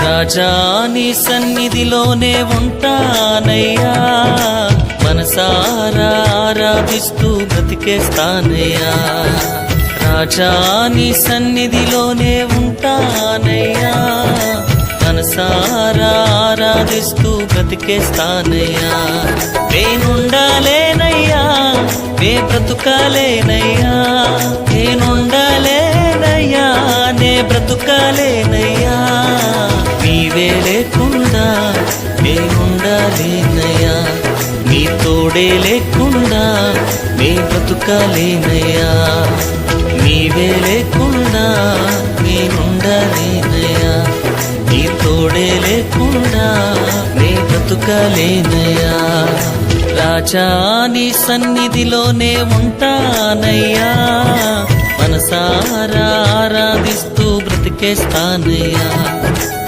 రాజా నీ సన్నిధిలోనే ఉంటానయ్యా, మనసారా ఆరాధిస్తూ బ్రతికేస్తానయ్యా. రాజా నీ సన్నిధిలోనే ఉంటానయ్యా, మనసారా ఆరాధిస్తూ బ్రతికేస్తానయ్యా. నేనుండాలేనయ్యా, నే బ్రతుకాలేనయ్యా, నేనుండాలేనయ్యా, నే బ్రతుకాలేనయ్యా. నీవే లేకుండా నేనుండాలేనయ్యా, నీ తోడే లేకుండా నే బ్రతుకాలేనయ్యా. నీవే లేకుండా నేనుండాలేనయ్యా, నీ తోడే లేకుండా నే బ్రతుకాలేనయ్యా. రాజా నీ సన్నిధిలోనే ఉంటానయ్యా, మనసారా ఆరాధిస్తూ బ్రతికేస్తానయ్యా.